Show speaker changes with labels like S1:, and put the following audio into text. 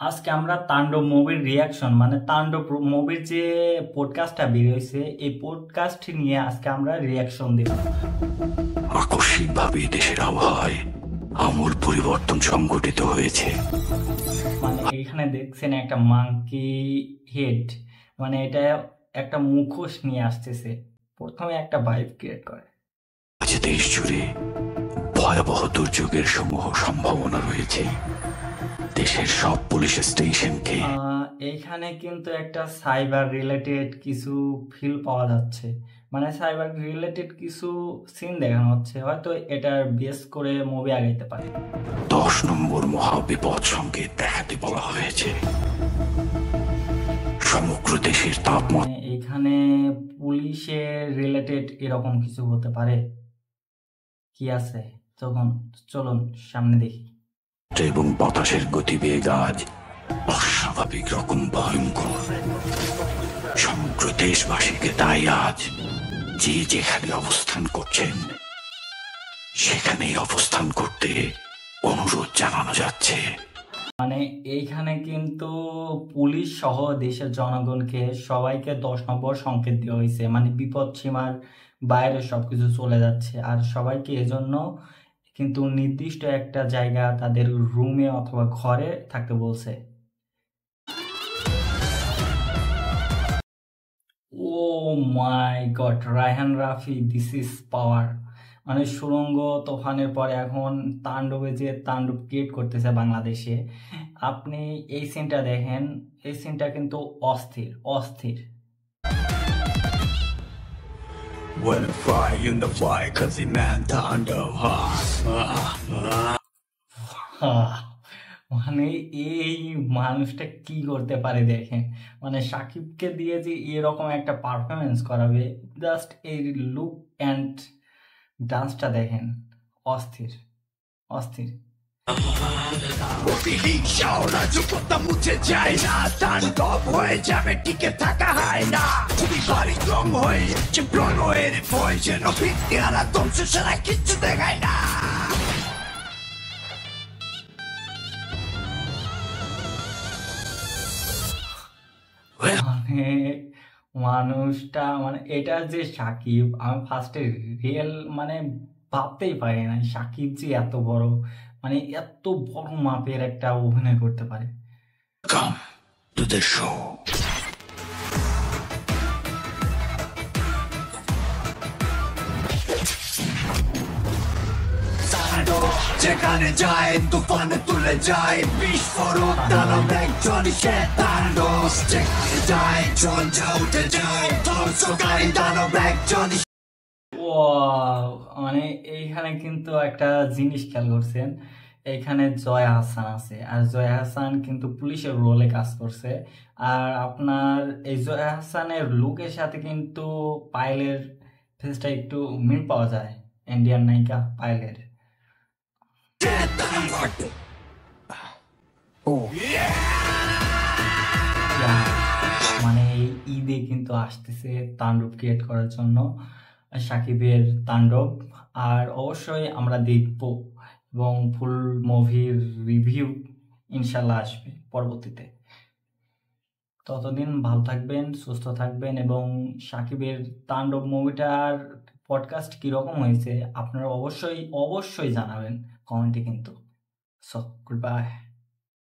S1: আজকে আমরা তাণ্ডব মুভির রিয়াকশন মানে তাণ্ডব মুভির যে পডকাস্টটা বের হয়েছে এই পডকাস্ট নিয়ে আজকে আমরা রিয়াকশন দেব।
S2: আকস্মিকভাবে দেশের আবহাওয়ায় আমূল পরিবর্তন সংঘটিত হয়েছে।
S1: মানে এখানে দেখছেন একটা মাংকি হেড, মানে এটা একটা মুখোশ নিয়ে আসতেছে, প্রথমে একটা ভাইব ক্রিয়েট করে।
S2: আজ দেশ জুড়ে ভয়াবহ দুর্যোগের সমূহ সম্ভাবনা রয়েছে। দেশের সব পুলিশ স্টেশনকে
S1: এইখানে কিন্তু একটা সাইবার রিলেটেড কিছু ফিল পাওয়া যাচ্ছে, মানে সাইবার রিলেটেড কিছু সিন দেখানো হচ্ছে, হয়তো এটার বেস করে মুভি আগাইতে পারে।
S2: 10 নম্বর মহাবিপদ সংকেত দেখাতে বলা হয়েছে। সমগ্র দেশের তাপমাত্রা
S1: এইখানে পুলিশের রিলেটেড এরকম কিছু হতে পারে, কি আছে তখন চলুন সামনে দেখি।
S2: এবং বাতাসের গতিবেগ আজ অস্বাভাবিক রকম ভয়ঙ্কর। সমগ্র দেশবাসীকে তাই আজ যে যেখানে অবস্থান করছেন সেখানেই অবস্থান করতে অনুরোধ জানানো যাচ্ছে।
S1: মানে এইখানে কিন্তু পুলিশ সহ দেশের জনগণকে সবাইকে 10 নম্বর সংকেত দেওয়া হয়েছে, মানে বিপদ সীমার বাইরে সবকিছু চলে যাচ্ছে, আর সবাইকে এজন্য কিন্তু নির্দিষ্ট একটা জায়গা তাদের রুমে অথবা ঘরে থাকতে বলছে। Oh my god, Raihan Rafi, this is power. মানে সুরঙ্গ তুফানের পরে এখন তাণ্ডবে যে তাণ্ডব ক্রিয়েট করতেছে বাংলাদেশে, আপনি এই সিনটা দেখেন, এই সিনটা কিন্তু অস্থির অস্থির। মানে এই মানুষটা কি করতে পারে দেখেন, মানে সাকিবকে দিয়ে যে এরকম একটা পারফরমেন্স করাবে, জাস্ট এই লুক অ্যান্ড ডান্সটা দেখেন, অস্থির অস্থির।
S3: মুছে যায় না, তাণ্ডব হয়ে যাবে, টিকে থাকা হয় না, খুবই ভারী রং হয়ে যাচ্ছে প্রণয়ের ভয়, যেন ভিত্তি আনা ধ্বংস ছাড়া কিচ্ছু দেখায় না।
S1: মানে মানুষটা, মানে এটা যে সাকিব, আমি ফার্স্টে রিয়েল মানে ভাবতেই পারি না সাকিব যে এত বড়, মানে এত বড় মাপের একটা অভিনয় করতে পারে।
S2: Come to the show.
S3: যেখানে যায় তুফানে তুলে যায় বিস্ফোরক, দানব একজনই সে তাণ্ডব, যেখানে যায় ঝঞ্ঝা উঠে যায় ধ্বংসকারী দানব একজনই।
S1: মানে এইখানে কিন্তু একটা জিনিস খেয়াল করছেন, এখানে জয়া হাসান আছে, আর জয়া হাসান কিন্তু পুলিশের রোলে কাজ করছে, আর আপনার এই জয়া হাসানের লুকের সাথে কিন্তু পায়েলের ফেসটা একটু মিল পাওয়া যায়, ইন্ডিয়ান নায়িকা পায়েলের। মানে এই ঈদে কিন্তু আসতেছে তাণ্ডব ক্রিয়েট করার জন্য সাকিবের তাণ্ডব, আর অবশ্যই আমরা দেখব এবং ফুল মুভির রিভিউ ইনশাল্লাহ আসবে পরবর্তীতে। ততদিন ভালো থাকবেন, সুস্থ থাকবেন, এবং সাকিবের তাণ্ডব মুভিটার পডকাস্ট কীরকম হয়েছে আপনারা অবশ্যই অবশ্যই জানাবেন কমেন্টে কিন্তু। So good bye.